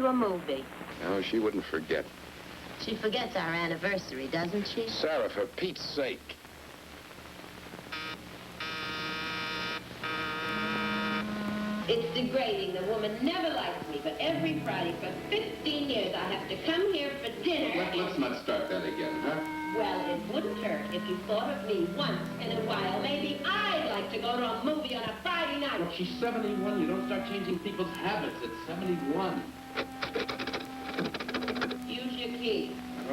a movie. No, she wouldn't forget. She forgets our anniversary, doesn't she? Sarah, for Pete's sake. It's degrading. The woman never liked me, but every Friday for 15 years I have to come here for dinner. Let's not start that again, huh? Well, it wouldn't hurt if you thought of me once in a while. Maybe I'd like to go to a movie on a Friday night. Look, she's 71. You don't start changing people's habits at 71. Use your key.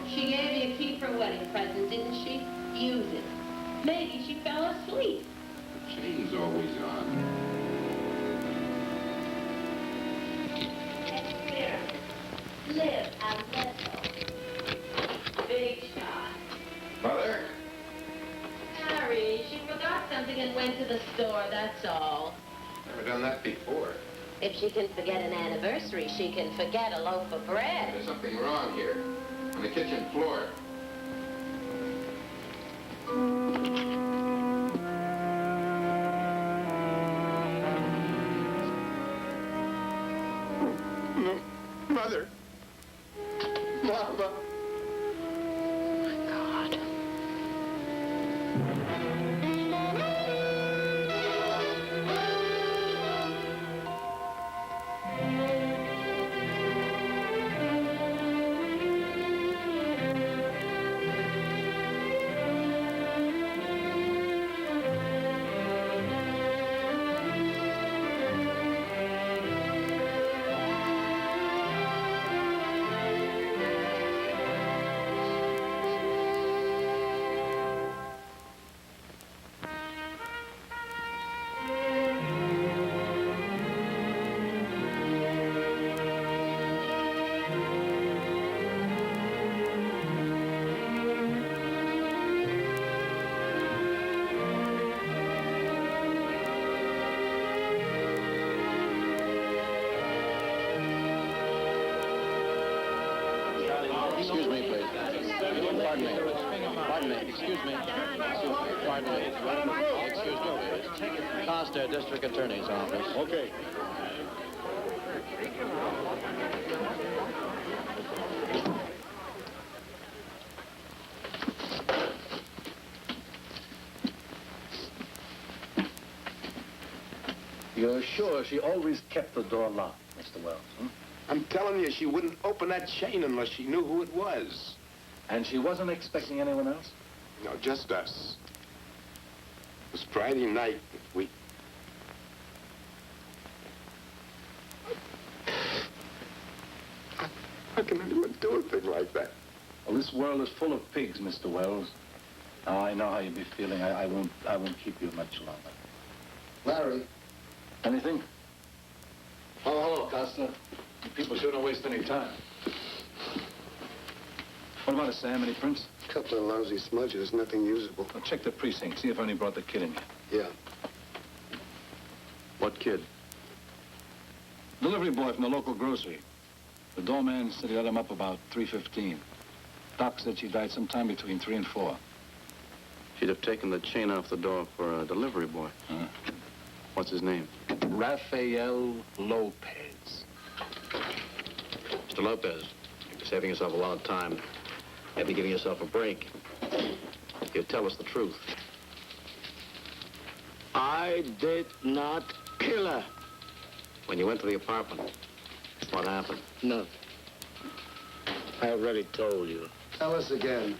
She gave you a key for a wedding present, didn't she? Use it. Maybe she fell asleep. The chain's always on. Live and let go. Big shot. Mother? Harry, she forgot something and went to the store, that's all. Never done that before. If she can forget an anniversary, she can forget a loaf of bread. There's something wrong here. On the kitchen floor. Mother. Mama. My God. Excuse me, please. Pardon me. Pardon me. Excuse me. Pardon me. Excuse me, please. Carstairs District Attorney's Office. Okay. You're sure she always kept the door locked, Mr. Wells? I'm telling you, she wouldn't open that chain unless she knew who it was. And she wasn't expecting anyone else? No, just us. It was Friday night. We... How can anyone do a thing like that? Well, this world is full of pigs, Mr. Wells. Now, I know how you'd be feeling. I won't keep you much longer. Larry. Anything? Oh, hello, Costa. People sure don't waste any time. What about it, Sam? Any prints? A couple of lousy smudges, nothing usable. Well, check the precinct. See if Ernie brought the kid in here. Yeah. What kid? Delivery boy from the local grocery. The doorman said he let him up about 3:15. Doc said she died sometime between 3 and 4. She'd have taken the chain off the door for a delivery boy. Huh? What's his name? Rafael Lopez. Mr. Lopez, you're saving yourself a lot of time. Maybe giving yourself a break. You tell us the truth. I did not kill her. When you went to the apartment, what happened? Nothing. I already told you. Tell us again.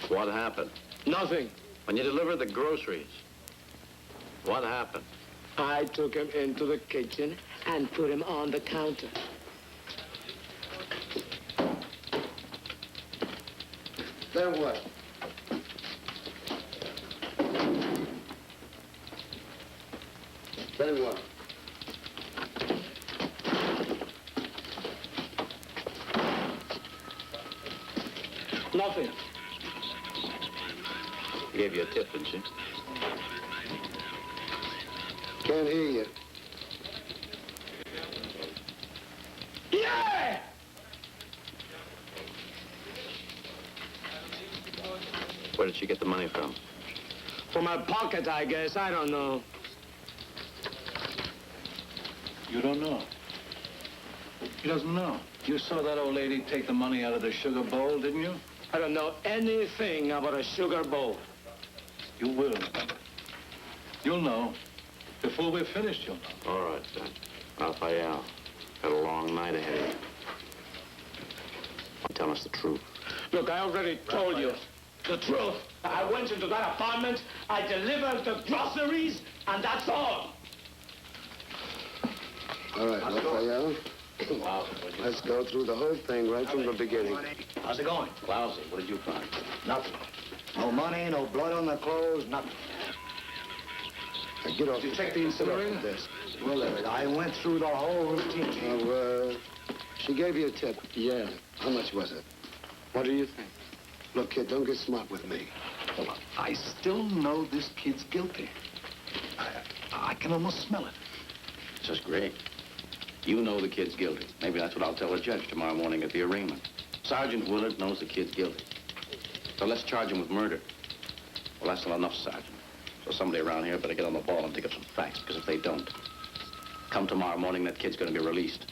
What happened? Nothing. When you delivered the groceries, what happened? I took him into the kitchen and put him on the counter. Then what? Then what? Nothing. Gave you a tip, didn't she? Can't hear you. Yeah! Where did she get the money from? From my pocket, I guess. I don't know. You don't know? He doesn't know. You saw that old lady take the money out of the sugar bowl, didn't you? I don't know anything about a sugar bowl. You will. You'll know. Before we're finished, you'll know. All right, then. Raphael, got a long night ahead of you. Tell us the truth. Look, I already told you the truth. I went into that apartment, I delivered the groceries, and that's all. All right, Raphael. Let's go through the whole thing right from the beginning. How's it going? Lousy. What did you find? Nothing. No money, no blood on the clothes, nothing. Now get off. Did you check the incinerator? Desk. Well, I went through the whole routine. Now, she gave you a tip. Yeah. How much was it? What do you think? Look, kid, don't get smart with me. Hold on. I still know this kid's guilty. I can almost smell it. This is great. You know the kid's guilty. Maybe that's what I'll tell the judge tomorrow morning at the arraignment. Sergeant Willard knows the kid's guilty. So let's charge him with murder. Well, that's not enough, Sergeant. So somebody around here better get on the ball and dig up some facts, because if they don't, come tomorrow morning, that kid's going to be released.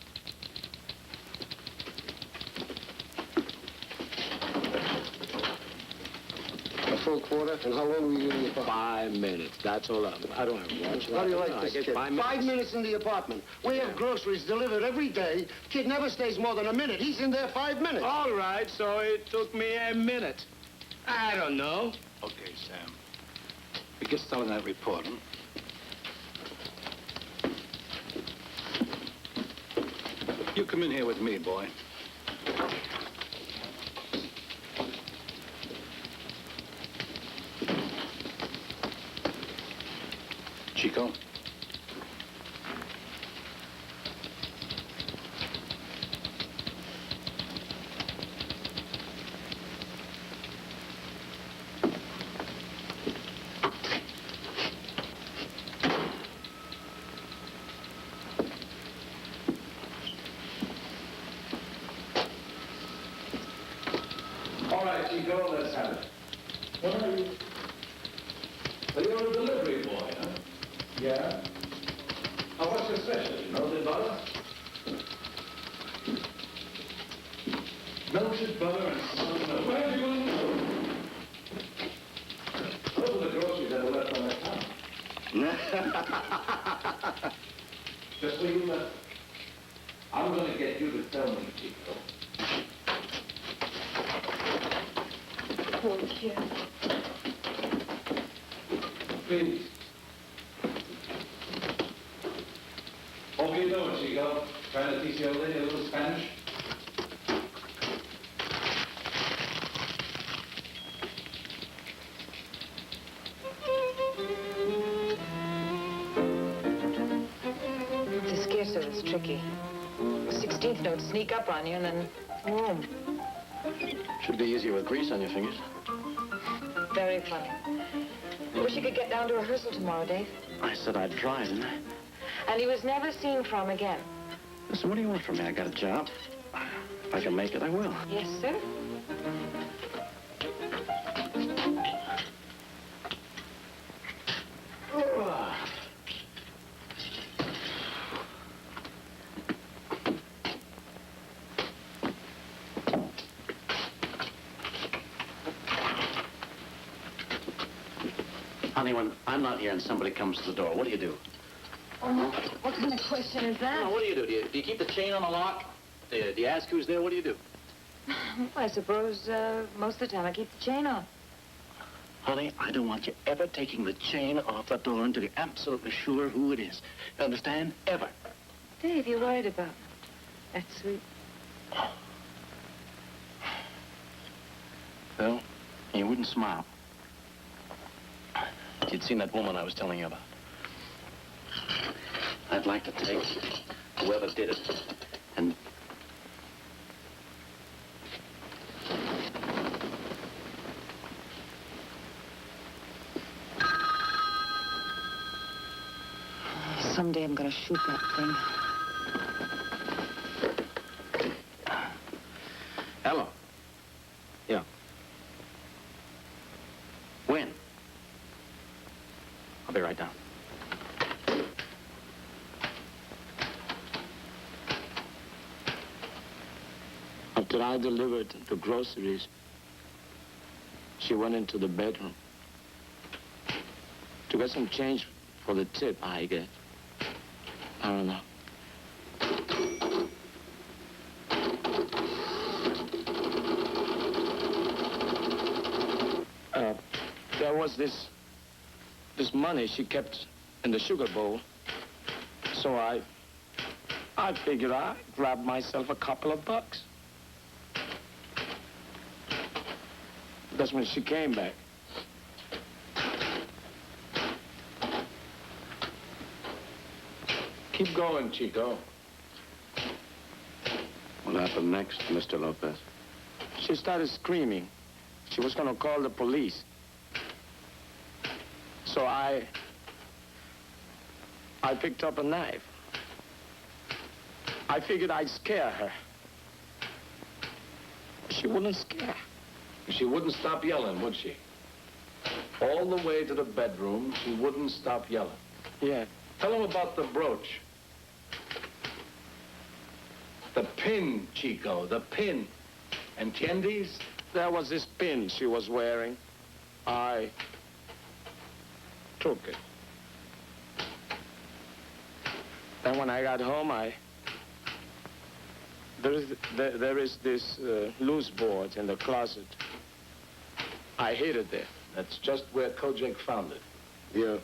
A full quarter? And how long were you in the apartment? 5 minutes. That's all. I don't have much. How do you like I this get kid? 5 minutes. 5 minutes in the apartment. We have groceries delivered every day. Kid never stays more than a minute. He's in there 5 minutes. All right, so it took me a minute. I don't know. Okay, Sam. We get started on that report, huh? You come in here with me, boy. Chico. All right, Chico, let's have it. What are you? Well, you're a delivery boy, huh? Yeah? Now, what's your specialty? Melted butter? Melted butter and some milk. Where are you going to go? Those are the groceries that are left on the counter. Just where you left them. I'm going to get you to tell me, Chico. Thank you. Please. What are you doing, Chico? Trying to teach the old lady a little Spanish? The scherzo is tricky. The 16th note sneak up on you and then, boom. Should be easier with grease on your fingers. Very funny. Wish you could get down to rehearsal tomorrow, Dave. I said I'd try, didn't I? And he was never seen from again. Listen, what do you want from me? I got a job. If I can make it, I will. Yes, sir. Honey, when I'm not here and somebody comes to the door, what do you do? Oh, what kind of question is that? No, what do you do? Do you keep the chain on the lock? Do you ask who's there? What do you do? I suppose most of the time I keep the chain on. Honey, I don't want you ever taking the chain off the door until you're absolutely sure who it is. You understand? Ever. Dave, you're worried about me. That's sweet. Well, you wouldn't smile. If you'd seen that woman I was telling you about. I'd like to take whoever did it and... Someday I'm gonna shoot that thing. Hello. Yeah. When? I'll be right down. After I delivered the groceries, she went into the bedroom to get some change for the tip I get. I don't know. There was this money she kept in the sugar bowl. So I figured I'd grab myself a couple of bucks. That's when she came back. Keep going, Chico. What happened next, Mr. Lopez? She started screaming. She was gonna call the police. So I picked up a knife. I figured I'd scare her. She wouldn't scare. She wouldn't stop yelling, would she? All the way to the bedroom, she wouldn't stop yelling. Yeah. Tell him about the brooch. The pin, Chico, the pin. Entiendes? There was this pin she was wearing. I took it. Then when I got home, there is this loose board in the closet. I hid it there. That's just where Kojak found it. Yeah.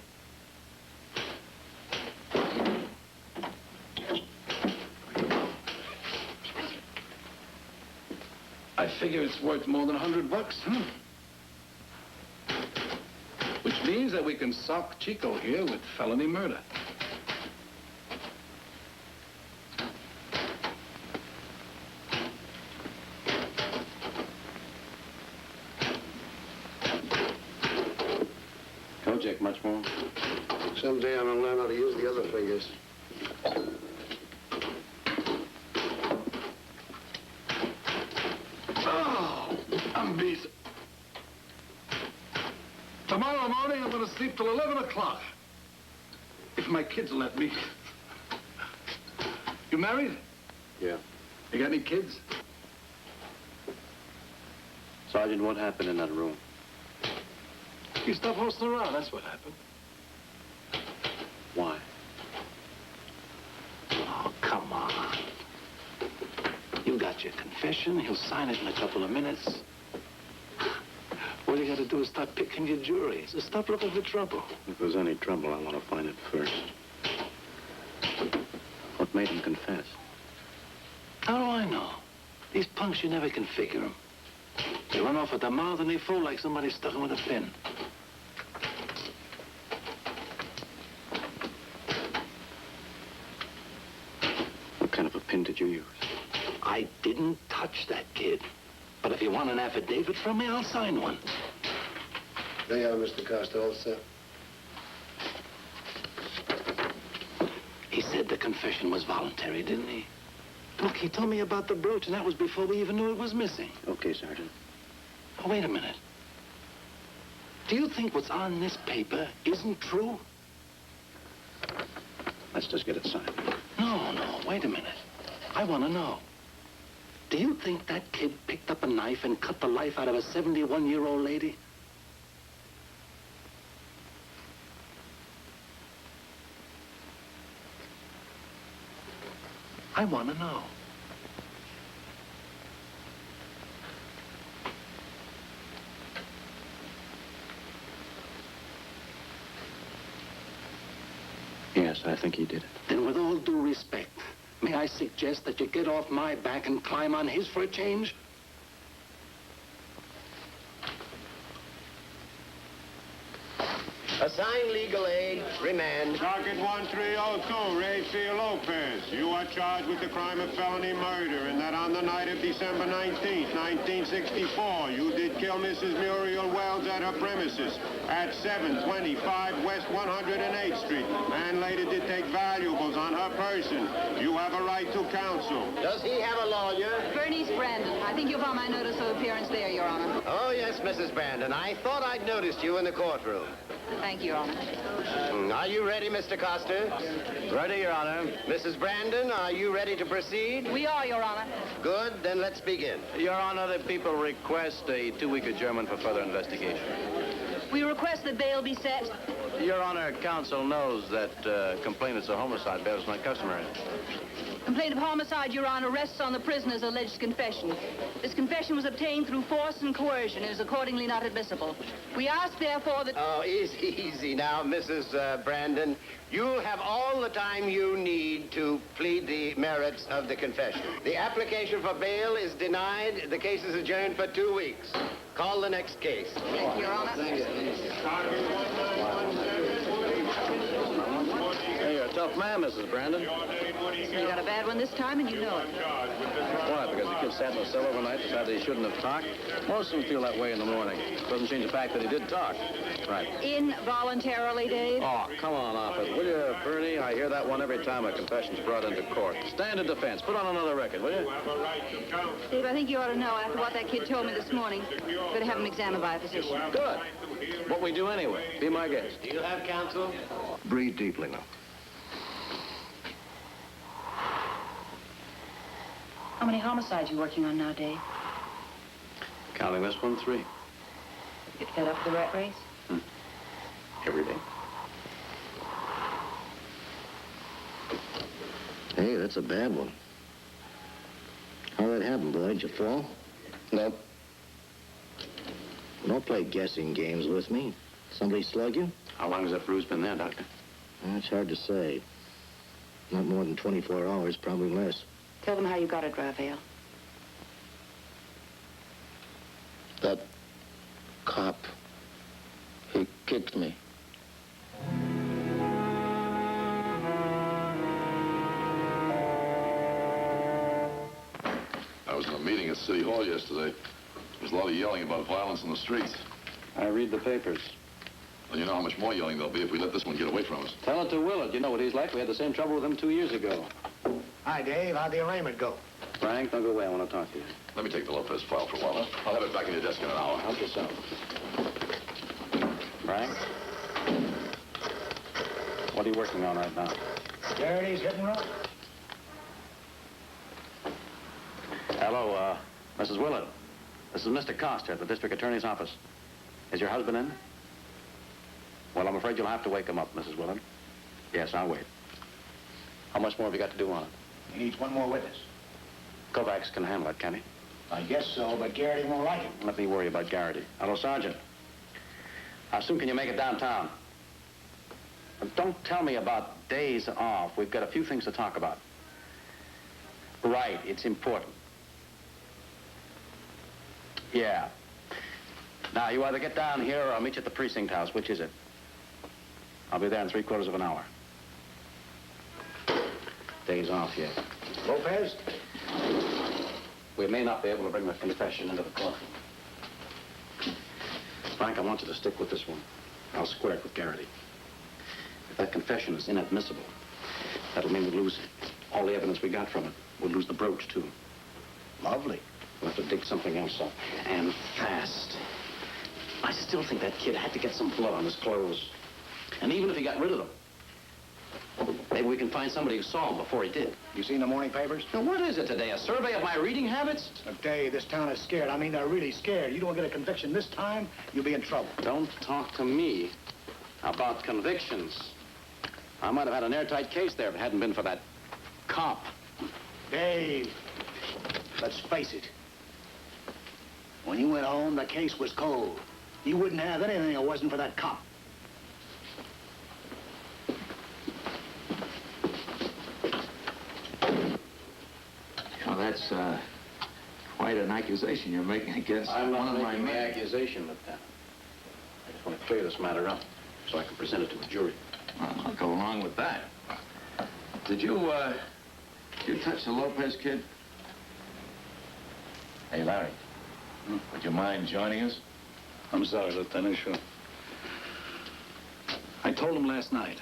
I figure it's worth more than $100. Which means that we can sock Chico here with felony murder. Kojak, much more? Someday I'm gonna learn how to use the other fingers. Oh, I'm beat. Tomorrow morning, I'm gonna sleep till 11 o'clock. If my kids will let me. You married? Yeah. You got any kids? Sergeant, what happened in that room? You stopped horsing around, that's what happened. Why? Oh, come on. You got your confession. He'll sign it in a couple of minutes. All you got to do is start picking your jury. So stop looking for trouble. If there's any trouble, I want to find it first. What made him confess? How do I know? These punks, you never can figure them. They run off at the mouth and they fool like somebody stuck them with a pin. What kind of a pin did you use? I didn't touch that kid. But if you want an affidavit from me, I'll sign one. There you are, Mr. Costello, sir. He said the confession was voluntary, didn't he? Look, he told me about the brooch, and that was before we even knew it was missing. Okay, Sergeant. Oh, wait a minute. Do you think what's on this paper isn't true? Let's just get it signed. No, wait a minute. I want to know. Do you think that kid picked up a knife and cut the life out of a 71-year-old lady? I want to know. Yes, I think he did it. Then with all due respect, may I suggest that you get off my back and climb on his for a change? Assign legal aid. Remand. Docket 1302, Rayfield Lopez. You are charged with the crime of felony murder, and that on the night of December 19th, 1964, you did kill Mrs. Muriel Wells at her premises at 725 West 108th Street. Man later did take valuables on her person. You have a right to counsel. Does he have a lawyer? Bernice Brandon. I think you'll find my notice of appearance there, Your Honor. Oh, yes, Mrs. Brandon. I thought I'd noticed you in the courtroom. Thank you, Your Honor. Are you ready, Mr. Coster? Ready, Your Honor. Mrs. Brandon, are you ready to proceed? We are, Your Honor. Good, then let's begin. Your Honor, the people request a 2-week adjournment for further investigation. We request that bail be set. Your Honor, counsel knows that complainant's a homicide. Bail is not customary. Complaint of homicide, Your Honor, rests on the prisoner's alleged confession. This confession was obtained through force and coercion and is accordingly not admissible. We ask, therefore, that... Oh, easy now, Mrs. Brandon. You'll have all the time you need to plead the merits of the confession. The application for bail is denied. The case is adjourned for 2 weeks. Call the next case. Thank you, Your Honor. Hey, you're a tough man, Mrs. Brandon. You got a bad one this time, and you know it. Why? Because the kid sat in the cell overnight, decided he shouldn't have talked? Most of them feel that way in the morning. Doesn't change the fact that he did talk. Right. Involuntarily, Dave. Oh, come on off it, will you, Bernie? I hear that one every time a confession's brought into court. Stand in defense. Put on another record, will you? Dave, I think you ought to know, after what that kid told me this morning, better have him examined by a physician. Good. What we do anyway. Be my guest. Do you have counsel? Breathe deeply now. How many homicides you working on now, Dave? Counting this one, 3. Get fed up with the rat race? Every day. Hey, that's a bad one. How did that happen, boy? Did you fall? Nope. Don't play guessing games with me. Somebody slug you? How long has that bruise been there, Doctor? That's hard to say. Not more than 24 hours, probably less. Tell them how you got it, Raphael. That cop, he kicked me. I was in a meeting at City Hall yesterday. There was a lot of yelling about violence in the streets. I read the papers. Well, you know how much more yelling there'll be if we let this one get away from us. Tell it to Willard. You know what he's like. We had the same trouble with him 2 years ago. Hi, Dave. How'd the arraignment go? Frank, don't go away. I want to talk to you. Let me take the Lopez file for a while. I'll have it back in your desk in an hour. Help yourself. Frank? What are you working on right now? Charity's hit and run. Hello, Mrs. Willard. This is Mr. Coster at the district attorney's office. Is your husband in? Well, I'm afraid you'll have to wake him up, Mrs. Willard. Yes, I'll wait. How much more have you got to do on it? He needs one more witness. Kovacs can handle it, can he? I guess so, but Garrity won't like it. Let me worry about Garrity. Hello, Sergeant. How soon can you make it downtown? Don't tell me about days off. We've got a few things to talk about. Right, it's important. Yeah. Now, you either get down here or I'll meet you at the precinct house. Which is it? I'll be there in 3/4 of an hour. Days off yet. Lopez? We may not be able to bring the confession into the court. Frank, I want you to stick with this one. I'll square it with Garrity. If that confession is inadmissible, that'll mean we'll lose all the evidence we got from it. We'll lose the brooch, too. Lovely. We'll have to dig something else up. And fast. I still think that kid had to get some blood on his clothes. And even if he got rid of them, maybe we can find somebody who saw him before he did. You seen the morning papers? Now, what is it today? A survey of my reading habits? Look, Dave, this town is scared. I mean, they're really scared. You don't get a conviction this time, you'll be in trouble. Don't talk to me about convictions. I might have had an airtight case there if it hadn't been for that cop. Dave, let's face it. When you went home, the case was cold. You wouldn't have anything if it wasn't for that cop. Well, that's quite an accusation you're making against I'm one not of my making the men. accusation, Lieutenant. I just want to clear this matter up so I can present it to the jury. Well, I'll go along with that. Did you touch the Lopez kid? Hey, Larry, would you mind joining us? I'm sorry, Lieutenant, sure. I told him last night.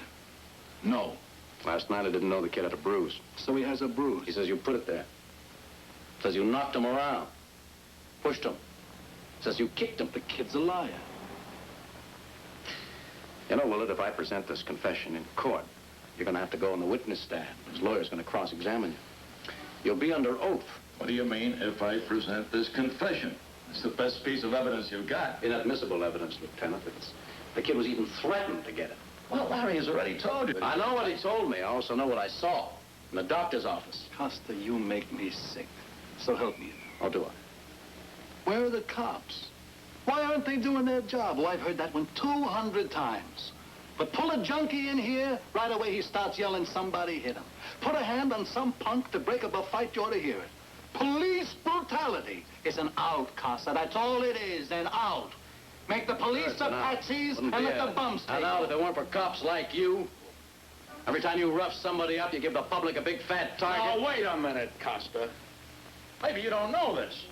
No. Last night I didn't know the kid had a bruise. So he has a bruise. He says you put it there. Says you knocked him around. Pushed him. Says you kicked him. The kid's a liar. You know, Willard, if I present this confession in court, you're going to have to go on the witness stand. His lawyer's going to cross-examine you. You'll be under oath. What do you mean, if I present this confession? It's the best piece of evidence you've got. Inadmissible evidence, Lieutenant. The kid was even threatened to get it. Well, Larry has already told you. I know what he told me. I also know what I saw in the doctor's office. Costa, you make me sick. So help me. Oh, do I? Where are the cops? Why aren't they doing their job? Oh, I've heard that one 200 times. But pull a junkie in here, right away he starts yelling, somebody hit him. Put a hand on some punk to break up a fight, you ought to hear it. Police brutality is an out, Costa. That's all it is, an out. Make the police the patsies and let the bums take it. And now, if it weren't for cops like you, every time you rough somebody up, you give the public a big fat target. Now, wait a minute, Costa. Maybe you don't know this.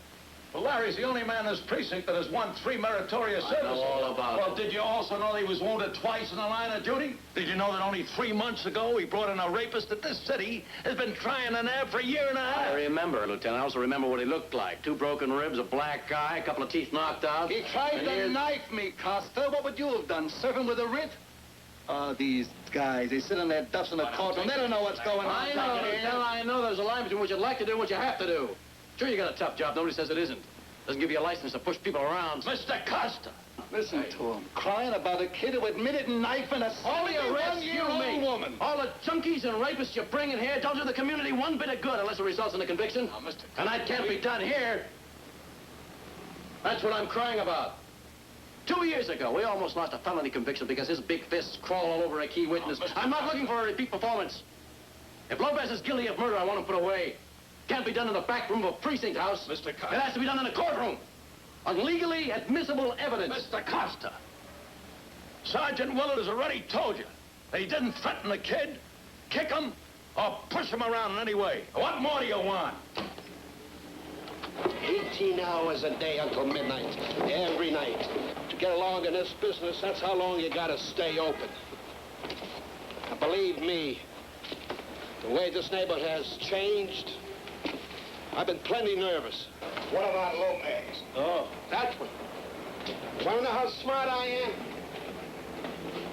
Well, Larry's the only man in this precinct that has won 3 meritorious services. I know all about it. Well, did you also know that he was wounded twice in the line of duty? Did you know that only 3 months ago he brought in a rapist that this city has been trying to nab for a year and a half? I remember, Lieutenant. I also remember what he looked like. 2 broken ribs, a black eye, a couple of teeth knocked out. He tried to knife me, Costa. What would you have done? Serve him with a writ? Oh, these guys, they sit in their duffs in the courtroom. They don't know what's going on. I know, Lieutenant. I know there's a line between what you'd like to do and what you have to do. Sure, you got a tough job. Nobody says it isn't. Doesn't give you a license to push people around. Mr. Costa! Listen to him, crying about a kid who admitted knifing a only arrest you make. Woman. All the junkies and rapists you bring in here don't do the community one bit of good unless it results in a conviction. Now, Mr. And that can't be done here. That's what I'm crying about. 2 years ago, we almost lost a felony conviction because his big fists crawl all over a key witness. I'm not looking for a repeat performance. If Lopez is guilty of murder, I want him put away. Can't be done in the back room of a precinct house. Mr. Costa. It has to be done in a courtroom. On legally admissible evidence. Mr. Costa, Sergeant Willard has already told you that he didn't threaten the kid, kick him, or push him around in any way. What more do you want? 18 hours a day until midnight, every night. To get along in this business, that's how long you gotta stay open. Now, believe me, the way this neighborhood has changed, I've been plenty nervous. What about Lopez? Oh. That one. You wanna know how smart I am?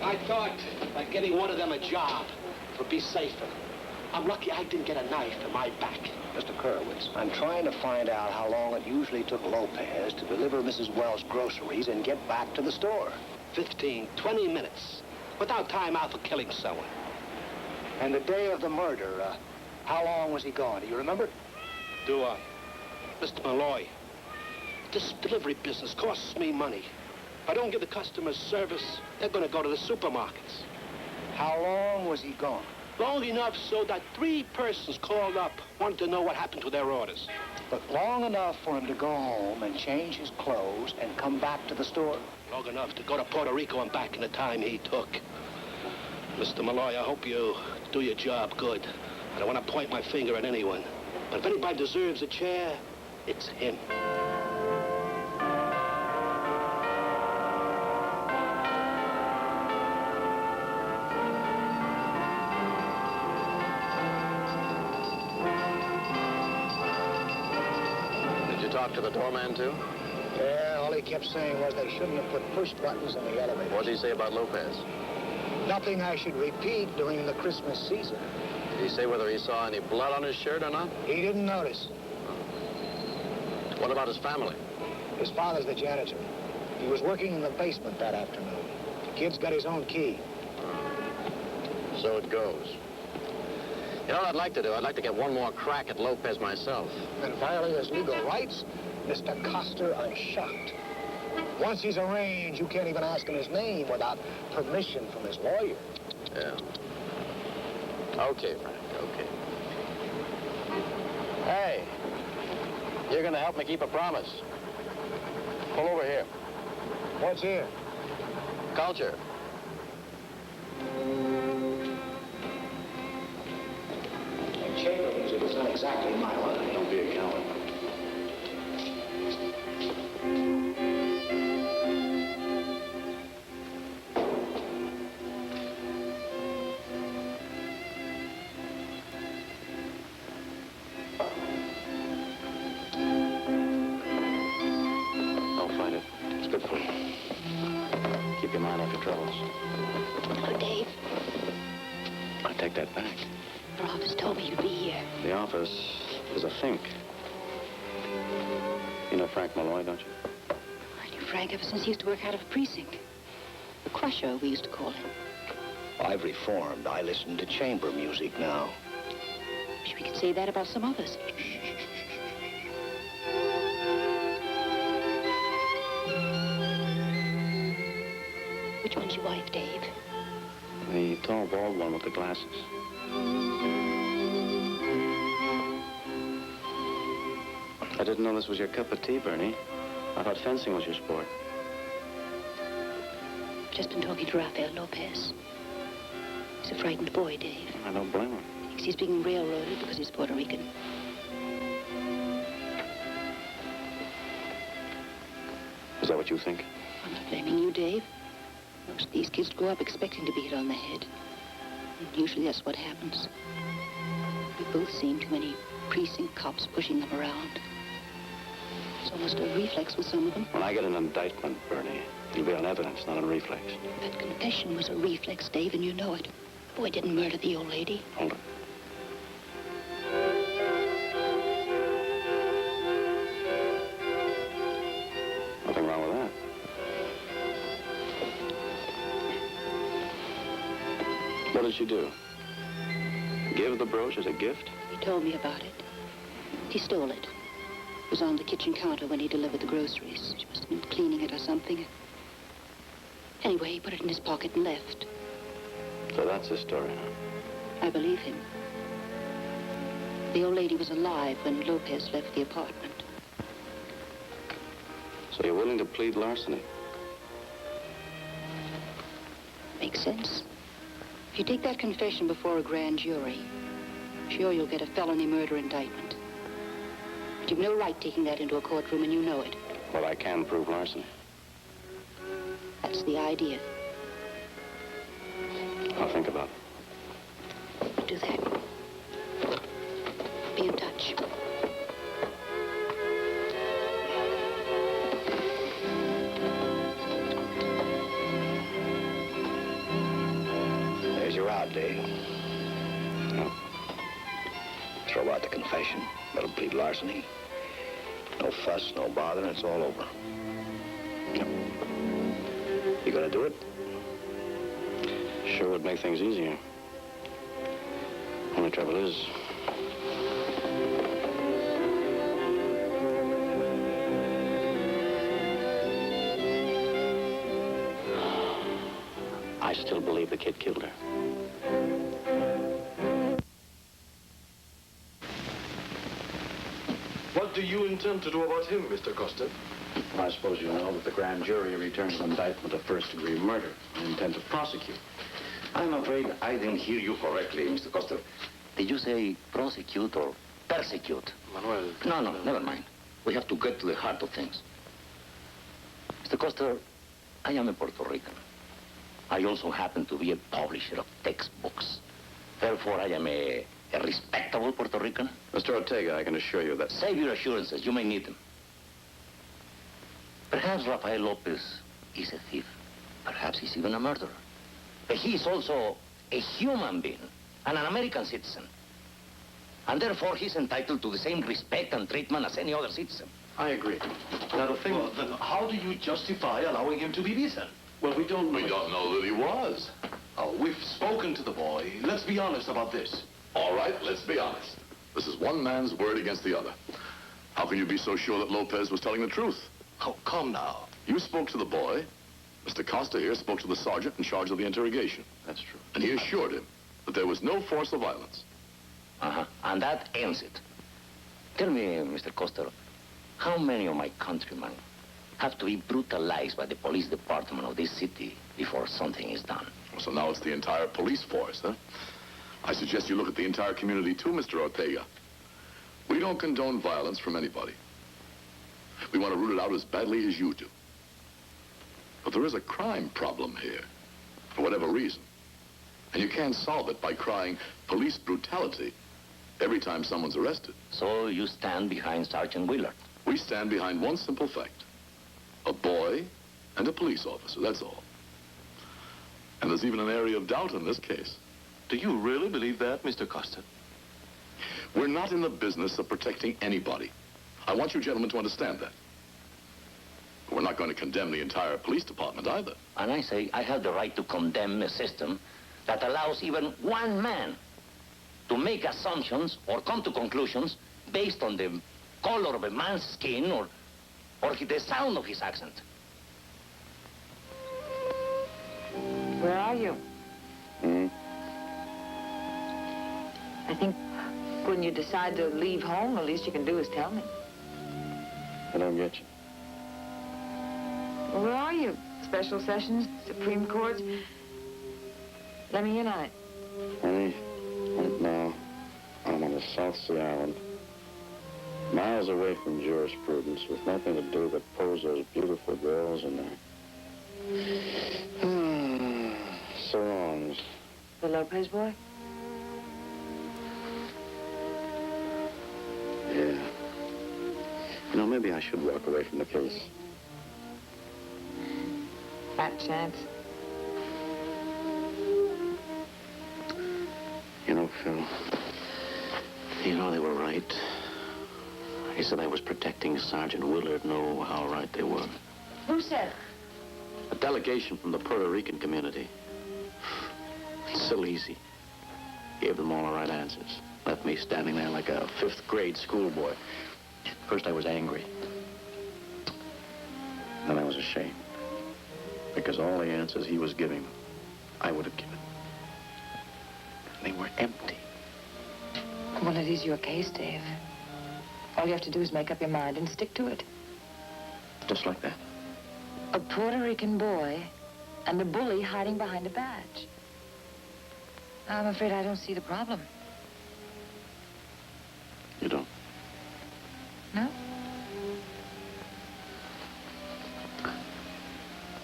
I thought by getting one of them a job would be safer. I'm lucky I didn't get a knife to my back. Mr. Kurowitz, I'm trying to find out how long it usually took Lopez to deliver Mrs. Wells' groceries and get back to the store. 15, 20 minutes, without time out for killing someone. And the day of the murder, how long was he gone? Do you remember? Do I? Mr. Malloy, this delivery business costs me money. If I don't give the customers service, they're going to go to the supermarkets. How long was he gone? Long enough so that 3 persons called up wanted to know what happened to their orders. But long enough for him to go home and change his clothes and come back to the store? Long enough to go to Puerto Rico and back in the time he took. Mr. Malloy, I hope you do your job good. I don't want to point my finger at anyone. But if anybody deserves a chair, it's him. Did you talk to the doorman, too? Yeah, all he kept saying was they shouldn't have put push buttons in the elevator. What did he say about Lopez? Nothing I should repeat during the Christmas season. Did he say whether he saw any blood on his shirt or not? He didn't notice. What about his family? His father's the janitor. He was working in the basement that afternoon. The kid's got his own key. So it goes. You know what I'd like to do? I'd like to get one more crack at Lopez myself. And violate his legal rights? Mr. Coster, I'm shocked. Once he's arraigned, you can't even ask him his name without permission from his lawyer. Yeah. Okay, Frank, okay. Hey, you're gonna help me keep a promise. Pull over here. What's here? Culture. And chamber music is not exactly my line. Don't be a coward. Don't fight it. It's good for you. Keep your mind off your troubles. Oh, Dave, I take that back. your office told me you'd be here. The office is a think. You know Frank Malloy, don't you? I knew Frank ever since he used to work out of a precinct. The Crusher, we used to call him. I've reformed. I listen to chamber music now. Wish we could say that about some others. Which one's your wife, Dave? The tall, bald one with the glasses. I didn't know this was your cup of tea, Bernie. I thought fencing was your sport. Just been talking to Rafael Lopez. He's a frightened boy, Dave. I don't blame him. Thinks he's being railroaded because he's Puerto Rican. Is that what you think? I'm not blaming you, Dave. Most of these kids grow up expecting to be hit on the head. And usually that's what happens. We've both seen too many precinct cops pushing them around. It's almost a reflex with some of them. When I get an indictment, Bernie, it'll be on evidence, not on reflex. That confession was a reflex, Dave, and you know it. The boy didn't murder the old lady. Hold it. Nothing wrong with that. What did she do? Give the brooch as a gift? He told me about it. He stole it. It was on the kitchen counter when he delivered the groceries. She must have been cleaning it or something. Anyway, he put it in his pocket and left. So that's his story, huh? I believe him. The old lady was alive when Lopez left the apartment. So you're willing to plead larceny? Makes sense. If you take that confession before a grand jury, sure you'll get a felony murder indictment. But you've no right taking that into a courtroom, and you know it. Well, I can prove larceny. That's the idea. I'll think about it. Do that. Be in touch. There's your out, Dave. No. Throw out the confession. Let him plead larceny. No fuss, no bother, and it's all over. You gonna do it? Sure would make things easier. Only trouble is, I still believe the kid killed her. What do you intend to do about him, Mr. Costa? I suppose you know that the grand jury returned an indictment of first-degree murder. I intend to prosecute. I'm afraid I didn't hear you correctly, Mr. Costa. Did you say prosecute or persecute? Manuel. No, never mind. We have to get to the heart of things. Mr. Costa, I am a Puerto Rican. I also happen to be a publisher of textbooks. Therefore, I am a respectable Puerto Rican. Mr. Ortega, I can assure you that... Save your assurances. You may need them. Perhaps Rafael Lopez is a thief. Perhaps he's even a murderer. But he is also a human being and an American citizen. And therefore, he's entitled to the same respect and treatment as any other citizen. I agree. Now, the thing... Well, then how do you justify allowing him to be beaten? Well, we don't know... We don't know that he was. Oh, we've spoken to the boy. Let's be honest about this. All right, let's be honest. This is one man's word against the other. How can you be so sure that Lopez was telling the truth? Oh, come now. You spoke to the boy. Mr. Costa here spoke to the sergeant in charge of the interrogation. That's true. And he assured him that there was no force of violence. Uh-huh. And that ends it. Tell me, Mr. Costa, how many of my countrymen have to be brutalized by the police department of this city before something is done? So now it's the entire police force, huh? I suggest you look at the entire community too, Mr. Ortega. We don't condone violence from anybody. We want to root it out as badly as you do. But there is a crime problem here, for whatever reason. And you can't solve it by crying police brutality every time someone's arrested. So you stand behind Sergeant Willard? We stand behind one simple fact. A boy and a police officer, that's all. And there's even an area of doubt in this case. Do you really believe that, Mr. Costa? We're not in the business of protecting anybody. I want you gentlemen to understand that. We're not going to condemn the entire police department either. And I say I have the right to condemn a system that allows even one man to make assumptions or come to conclusions based on the color of a man's skin or the sound of his accent. Where are you? I think when you decide to leave home, the least you can do is tell me. I don't get you. Well, where are you? Special sessions, Supreme Courts? Let me in on it. Honey, right now, I'm on the South Sea Island, miles away from jurisprudence, with nothing to do but pose those beautiful girls in their sarongs. The Lopez boy? Yeah. You know, maybe I should walk away from the case. Fat chance. You know, Phil, you know they were right. He said I was protecting Sergeant Willard. Know how right they were. Who said? A delegation from the Puerto Rican community. It's so easy. Gave them all the right answers. Left me standing there like a fifth-grade schoolboy. First I was angry. Then I was ashamed. Because all the answers he was giving, I would have given. They were empty. Well, it is your case, Dave. All you have to do is make up your mind and stick to it. Just like that. A Puerto Rican boy and a bully hiding behind a badge. I'm afraid I don't see the problem. You don't? No?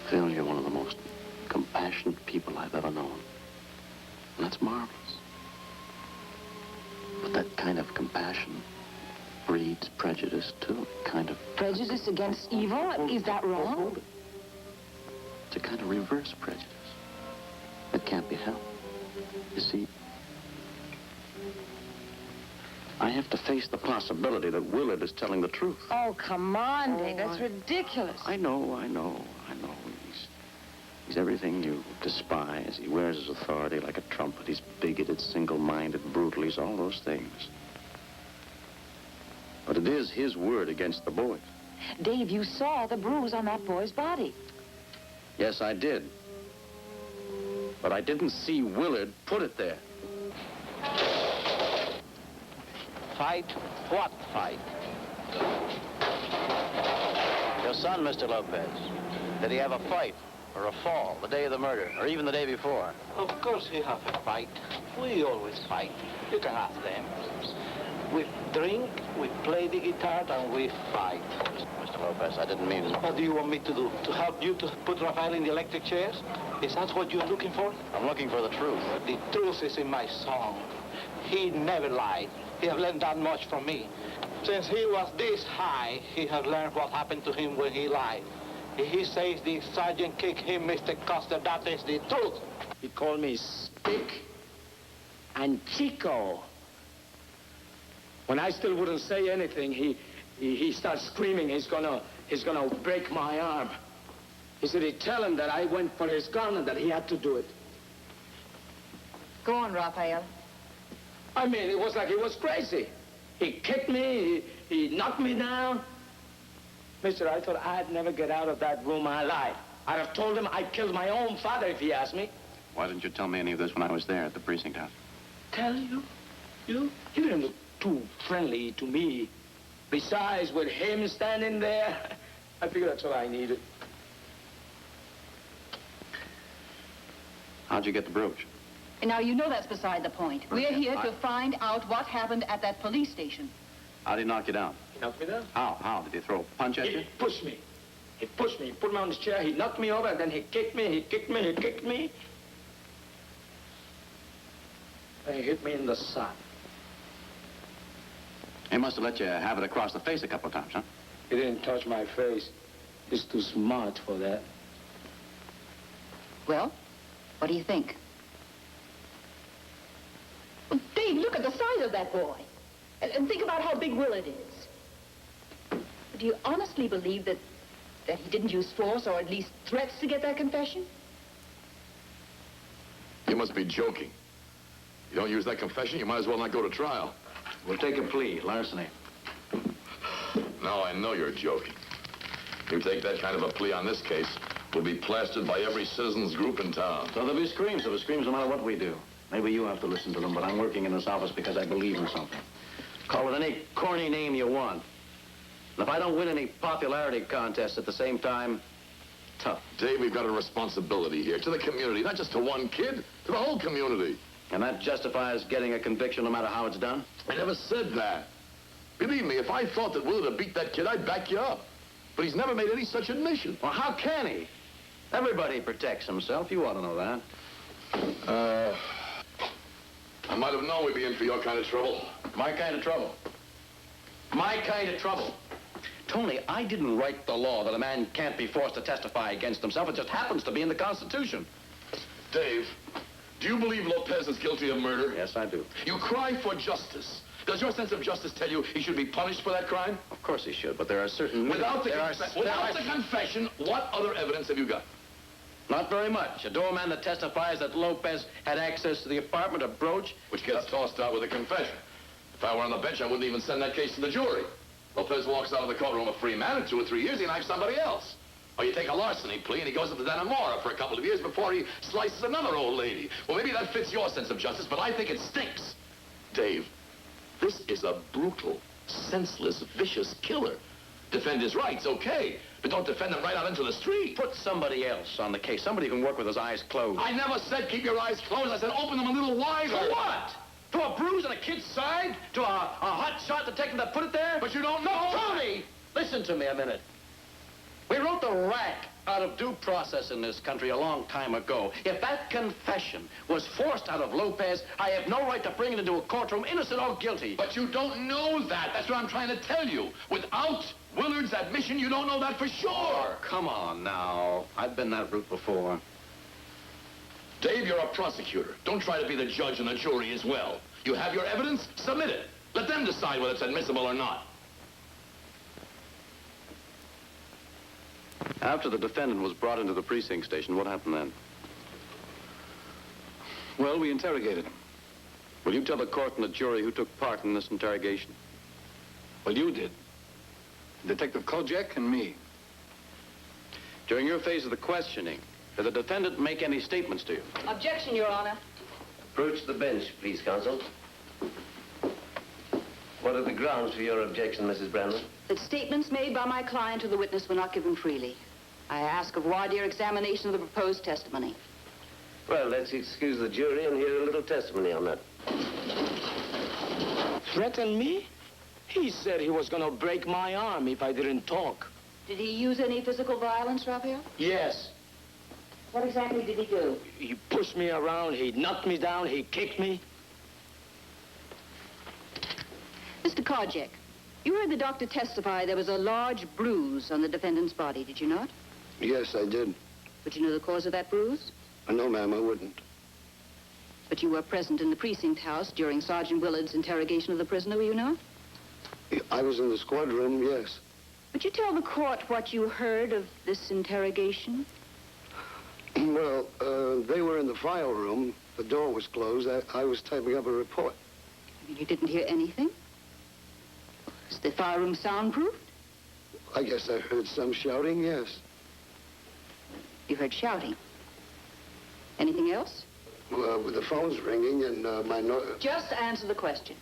Phil, you're one of the most compassionate people I've ever known. And that's marvelous. But that kind of compassion breeds prejudice, too. Kind of... Prejudice against evil? Is that wrong? It's a kind of reverse prejudice. That can't be helped. You see, I have to face the possibility that Willard is telling the truth. Oh, come on, Dave. That's ridiculous. I know. He's everything you despise. He wears his authority like a trumpet. He's bigoted, single-minded, brutal. He's all those things. But it is his word against the boys. Dave, you saw the bruise on that boy's body. Yes, I did. But I didn't see Willard put it there. Fight? What fight? Your son, Mr. Lopez, did he have a fight or a fall the day of the murder, or even the day before? Of course he have a fight. We always fight. You can ask them. We drink, we play the guitar, and we fight. Mr. Lopez, I didn't mean... What do you want me to do? To help you to put Rafael in the electric chairs? Is that what you're looking for? I'm looking for the truth. The truth is in my song. He never lied. He has learned that much from me. Since he was this high, he has learned what happened to him when he lied. If he says the sergeant kicked him, Mr. Costa, that is the truth. He called me Spick and Chico. When I still wouldn't say anything, he starts screaming he's gonna break my arm. He said he'd tell him that I went for his gun and that he had to do it. Go on, Rafael. I mean, it was like he was crazy. He kicked me, he knocked me down. Mister, I thought I'd never get out of that room alive. I'd have told him I killed my own father if he asked me. Why didn't you tell me any of this when I was there at the precinct house? Tell you? You didn't look too friendly to me. Besides, with him standing there, I figured that's all I needed. How'd you get the brooch? Now, you know that's beside the point. We're here to find out what happened at that police station. How'd he knock you down? He knocked me down. How? Did he throw a punch at you? He pushed me. He pushed me. He put me on his chair. He knocked me over, and then he kicked me. He kicked me. He kicked me. And he hit me in the side. He must have let you have it across the face a couple of times, huh? He didn't touch my face. He's too smart for that. Well, What do you think? Well, Dave, look at the size of that boy. And think about how big Willard is. Do you honestly believe that he didn't use force or at least threats to get that confession? You must be joking. You don't use that confession, you might as well not go to trial. We'll take a plea, larceny. Now I know you're joking. You take that kind of a plea on this case, we'll be plastered by every citizens group in town. So there'll be screams. There'll be screams no matter what we do. Maybe you have to listen to them, but I'm working in this office because I believe in something. Call it any corny name you want. And if I don't win any popularity contests at the same time, tough. Dave, we've got a responsibility here to the community, not just to one kid, to the whole community. And that justifies getting a conviction no matter how it's done? I never said that. Believe me, if I thought that Willard had beat that kid, I'd back you up. But he's never made any such admission. Well, how can he? Everybody protects himself. You ought to know that. I might have known we'd be in for your kind of trouble. My kind of trouble. My kind of trouble. Tony, I didn't write the law that a man can't be forced to testify against himself. It just happens to be in the Constitution. Dave, do you believe Lopez is guilty of murder? Yes, I do. You cry for justice. Does your sense of justice tell you he should be punished for that crime? Of course he should, but there are certain... Without the confession, what other evidence have you got? Not very much. A doorman that testifies that Lopez had access to the apartment, a brooch... Which gets tossed out with a confession. If I were on the bench, I wouldn't even send that case to the jury. Lopez walks out of the courtroom a free man. In 2 or 3 years, he knifes somebody else. Or you take a larceny plea and he goes up to Dannemora for a couple of years before he slices another old lady. Well, maybe that fits your sense of justice, but I think it stinks. Dave, this is a brutal, senseless, vicious killer. Defend his rights, okay, but don't defend him right out into the street. Put somebody else on the case. Somebody who can work with his eyes closed. I never said keep your eyes closed. I said open them a little wider. For what? To a bruise on a kid's side? To a hot shot detective that put it there? But you don't know. Tony, listen to me a minute. We wrote the rack out of due process in this country a long time ago. If that confession was forced out of Lopez, I have no right to bring it into a courtroom, innocent or guilty. But you don't know that. That's what I'm trying to tell you. Without Willard's admission, you don't know that for sure. Oh, come on now. I've been that route before. Dave, you're a prosecutor. Don't try to be the judge and the jury as well. You have your evidence, submit it. Let them decide whether it's admissible or not. After the defendant was brought into the precinct station, what happened then? Well, we interrogated him. Will you tell the court and the jury who took part in this interrogation? Well, you did. Detective Kojak and me. During your phase of the questioning, did the defendant make any statements to you? Objection, Your Honor. Approach the bench, please, counsel. What are the grounds for your objection, Mrs. Brandon? That statements made by my client to the witness were not given freely. I ask of voir dire examination of the proposed testimony. Well, let's excuse the jury and hear a little testimony on that. Threaten me? He said he was gonna break my arm if I didn't talk. Did he use any physical violence, Raphael? Yes. What exactly did he do? He pushed me around, he knocked me down, he kicked me. Mr. Kojak, you heard the doctor testify there was a large bruise on the defendant's body, did you not? Yes, I did. Would you know the cause of that bruise? No, ma'am, I wouldn't. But you were present in the precinct house during Sergeant Willard's interrogation of the prisoner, were you not? I was in the squad room, yes. Would you tell the court what you heard of this interrogation? Well, they were in the file room. The door was closed. I was typing up a report. You didn't hear anything? Is the file room soundproofed? I guess I heard some shouting, yes. You heard shouting. Anything else? Well, the phone's ringing and my Just answer the question.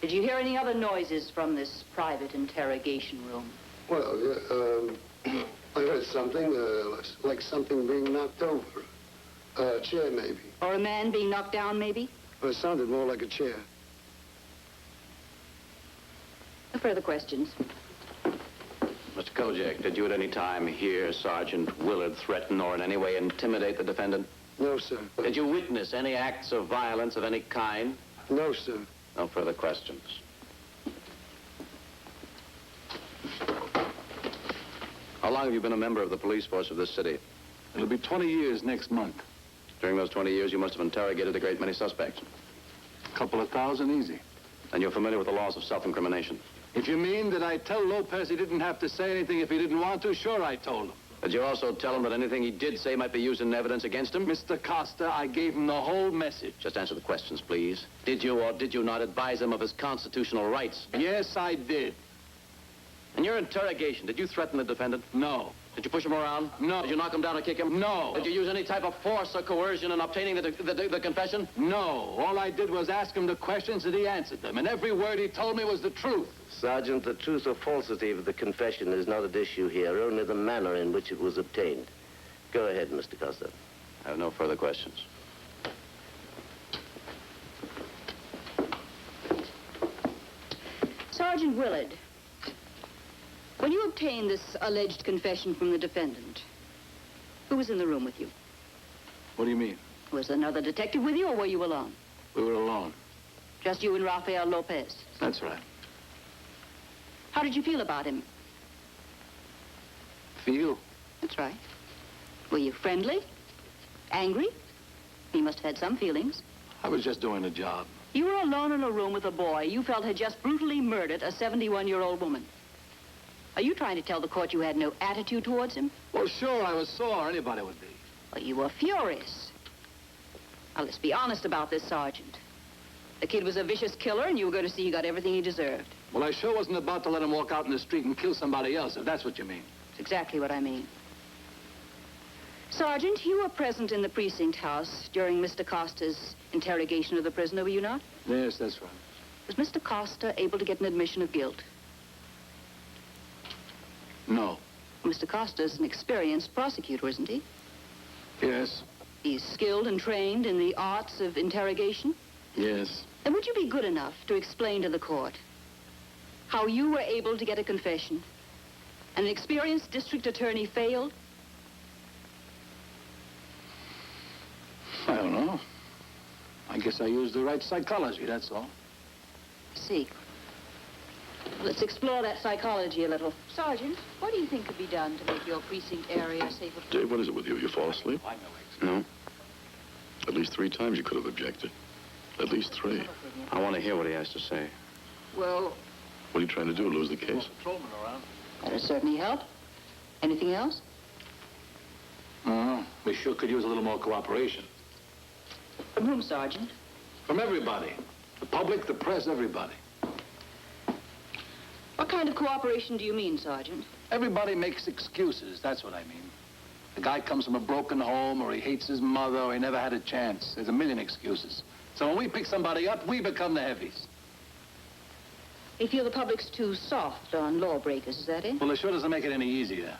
Did you hear any other noises from this private interrogation room? Well, I heard something, like something being knocked over. A chair, maybe. Or a man being knocked down, maybe? Well, it sounded more like a chair. No further questions. Mr. Kojak, did you at any time hear Sergeant Willard threaten or in any way intimidate the defendant? No, sir. Did you witness any acts of violence of any kind? No, sir. No further questions. How long have you been a member of the police force of this city? It'll be 20 years next month. During those 20 years, you must have interrogated a great many suspects. A couple of thousand, easy. And you're familiar with the laws of self-incrimination. If you mean that I tell Lopez he didn't have to say anything if he didn't want to, sure, I told him. Did you also tell him that anything he did say might be used in evidence against him? Mr. Costa, I gave him the whole message. Just answer the questions, please. Did you or did you not advise him of his constitutional rights? Yes, I did. In your interrogation, did you threaten the defendant? No. Did you push him around? No. Did you knock him down or kick him? No. Did you use any type of force or coercion in obtaining the confession? No. All I did was ask him the questions and he answered them, and every word he told me was the truth. Sergeant, the truth or falsity of the confession is not at issue here, only the manner in which it was obtained. Go ahead, Mr. Costa. I have no further questions. Sergeant Willard, when you obtained this alleged confession from the defendant, who was in the room with you? What do you mean? Was another detective with you, or were you alone? We were alone. Just you and Rafael Lopez? That's right. How did you feel about him? Feel? That's right. Were you friendly? Angry? He must have had some feelings. I was just doing a job. You were alone in a room with a boy you felt had just brutally murdered a 71-year-old woman. Are you trying to tell the court you had no attitude towards him? Well, sure, I was sore. Anybody would be. Well, you were furious. Now, let's be honest about this, Sergeant. The kid was a vicious killer, and you were going to see he got everything he deserved. Well, I sure wasn't about to let him walk out in the street and kill somebody else, if that's what you mean. That's exactly what I mean. Sergeant, you were present in the precinct house during Mr. Costa's interrogation of the prisoner, were you not? Yes, that's right. Was Mr. Costa able to get an admission of guilt? No. Mr. Costa is an experienced prosecutor, isn't he? Yes. He's skilled and trained in the arts of interrogation? Yes. Then would you be good enough to explain to the court how you were able to get a confession and an experienced district attorney failed? I don't know. I guess I used the right psychology, that's all. I see. Let's explore that psychology a little. Sergeant, what do you think could be done to make your precinct area safer? Dave, what is it with you? You fall asleep? No. At least 3 times you could have objected. At least 3. I want to hear what he has to say. Well, What are you trying to do, lose the case? that'll certainly help. Anything else? We sure could use a little more cooperation. From whom, Sergeant? From everybody. The public, the press, everybody. What kind of cooperation do you mean, Sergeant? Everybody makes excuses, that's what I mean. The guy comes from a broken home, or he hates his mother, or he never had a chance. There's a million excuses. So when we pick somebody up, we become the heavies. You feel the public's too soft on lawbreakers, is that it? Well, it sure doesn't make it any easier.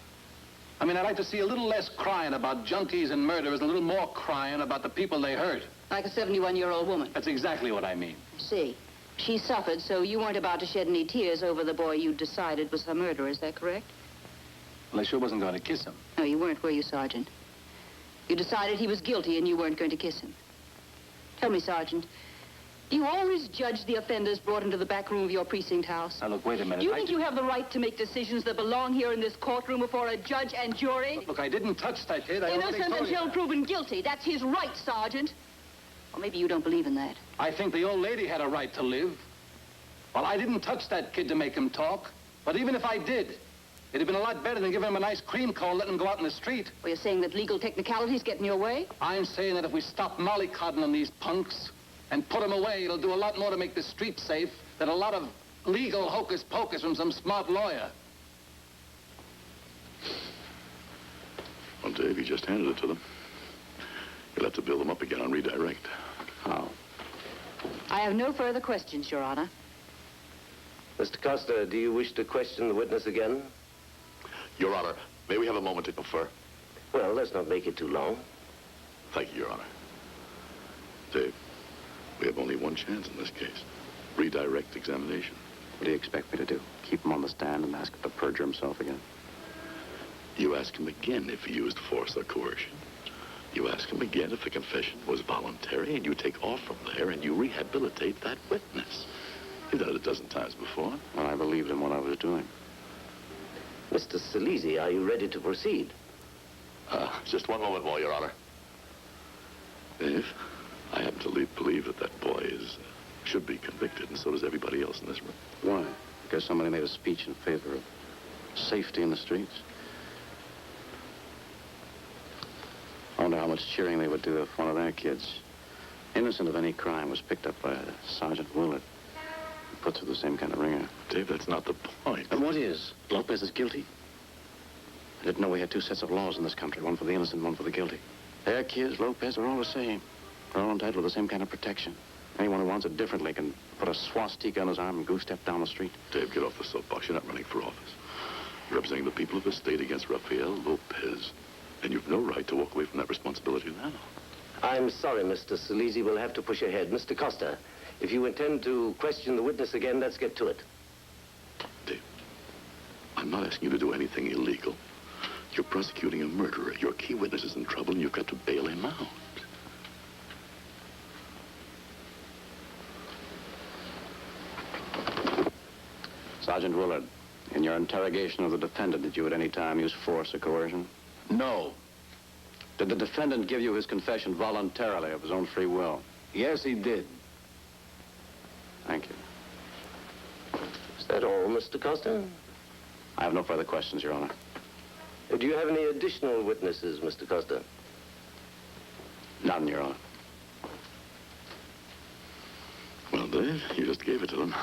I mean, I'd like to see a little less crying about junkies and murderers, and a little more crying about the people they hurt. Like a 71-year-old woman. That's exactly what I mean. I see. She suffered, so you weren't about to shed any tears over the boy you decided was her murderer, is that correct? Well, I sure wasn't going to kiss him. No, you weren't, were you, Sergeant? You decided he was guilty and you weren't going to kiss him. Tell me, Sergeant, do you always judge the offenders brought into the back room of your precinct house? Now, look, wait a minute. Do you think you have the right to make decisions that belong here in this courtroom before a judge and jury? Look, I didn't touch that kid. I already Innocent told you until that. proven guilty. That's his right, Sergeant. Or maybe you don't believe in that. I think the old lady had a right to live. Well, I didn't touch that kid to make him talk. But even if I did, it'd have been a lot better than giving him a nice cream cone and letting him go out in the street. Well, you're saying that legal technicalities get in your way? I'm saying that if we stop mollycoddling on these punks and put them away, it'll do a lot more to make the street safe than a lot of legal hocus-pocus from some smart lawyer. Well, Dave, you just handed it to them. You'll have to build them up again on redirect. How? I have no further questions, Your Honor. Mr. Costa, do you wish to question the witness again? Your Honor, may we have a moment to confer? Well, let's not make it too long. Thank you, Your Honor. Dave, we have only one chance in this case. Redirect examination. What do you expect me to do? Keep him on the stand and ask him to perjure himself again? You ask him again if he used force or coercion. You ask him again if the confession was voluntary, and you take off from there and you rehabilitate that witness. You've done it a dozen times before. Well, I believed in what I was doing. Mr. Salisi, are you ready to proceed? Just one moment more, Your Honor. Dave, I happen to believe that that boy should be convicted, and so does everybody else in this room. Why? Because somebody made a speech in favor of safety in the streets? I wonder how much cheering they would do if one of their kids, innocent of any crime, was picked up by Sergeant Willard and put through the same kind of ringer. Dave, that's not the point. And what is? Lopez is guilty? I didn't know we had two sets of laws in this country, one for the innocent, one for the guilty. Their kids, Lopez, are all the same. They're all entitled to the same kind of protection. Anyone who wants it differently can put a swastika on his arm and goose-step down the street. Dave, get off the soapbox. You're not running for office. You're representing the people of the state against Rafael Lopez. And you've no right to walk away from that responsibility now. I'm sorry, Mr. Salisi. We'll have to push ahead. Mr. Costa, if you intend to question the witness again, let's get to it. Dave, I'm not asking you to do anything illegal. You're prosecuting a murderer. Your key witness is in trouble, and you've got to bail him out. Sergeant Willard, in your interrogation of the defendant, did you at any time use force or coercion? No. Did the defendant give you his confession voluntarily of his own free will? Yes, he did. Thank you. Is that all, Mr. Costa? I have no further questions, Your Honor. Do you have any additional witnesses, Mr. Costa? None, Your Honor. Well, Dave, you just gave it to them.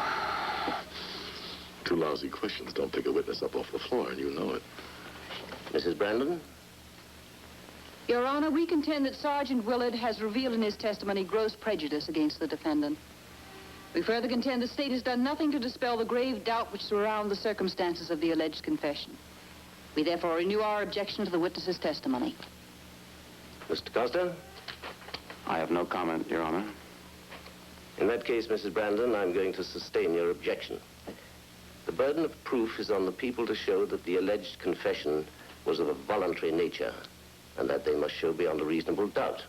Two lousy questions don't pick a witness up off the floor, and you know it. Mrs. Brandon? Your Honor, we contend that Sergeant Willard has revealed in his testimony gross prejudice against the defendant. We further contend the state has done nothing to dispel the grave doubt which surrounds the circumstances of the alleged confession. We therefore renew our objection to the witness's testimony. Mr. Costa? I have no comment, Your Honor. In that case, Mrs. Brandon, I'm going to sustain your objection. The burden of proof is on the people to show that the alleged confession was of a voluntary nature, and that they must show beyond a reasonable doubt.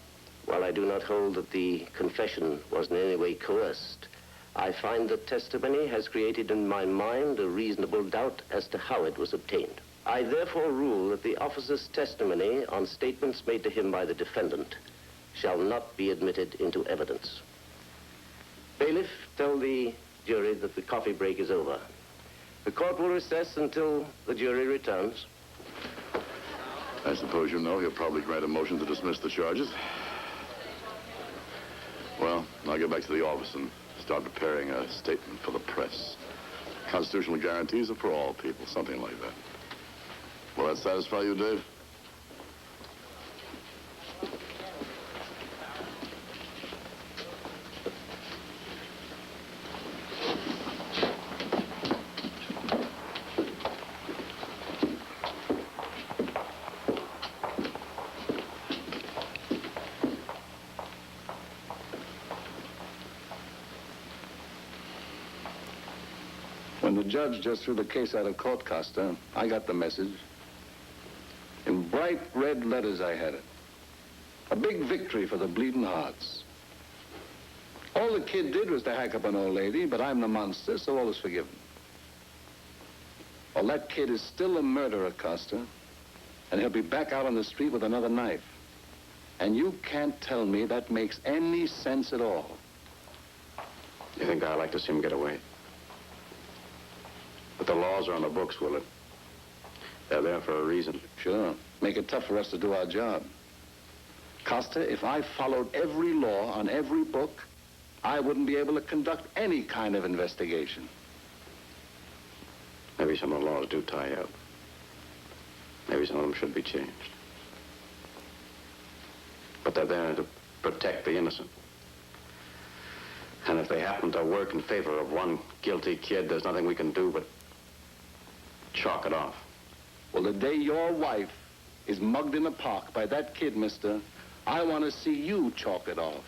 While I do not hold that the confession was in any way coerced, I find that testimony has created in my mind a reasonable doubt as to how it was obtained. I therefore rule that the officer's testimony on statements made to him by the defendant shall not be admitted into evidence. Bailiff, tell the jury that the coffee break is over. The court will recess until the jury returns. I suppose you know he'll probably grant a motion to dismiss the charges. Well, I'll get back to the office and start preparing a statement for the press. Constitutional guarantees are for all people, something like that. Will that satisfy you, Dave? When the judge just threw the case out of court, Costa, I got the message. In bright red letters, I had it. A big victory for the bleeding hearts. All the kid did was to hack up an old lady, but I'm the monster, so all is forgiven. Well, that kid is still a murderer, Costa, and he'll be back out on the street with another knife. And you can't tell me that makes any sense at all. You think I'd like to see him get away? But the laws are on the books, Willard. They're there for a reason. Sure. Make it tough for us to do our job. Costa, if I followed every law on every book, I wouldn't be able to conduct any kind of investigation. Maybe some of the laws do tie you up. Maybe some of them should be changed. But they're there to protect the innocent. And if they happen to work in favor of one guilty kid, there's nothing we can do but chalk it off. Well, the day your wife is mugged in the park by that kid, mister, I want to see you chalk it off.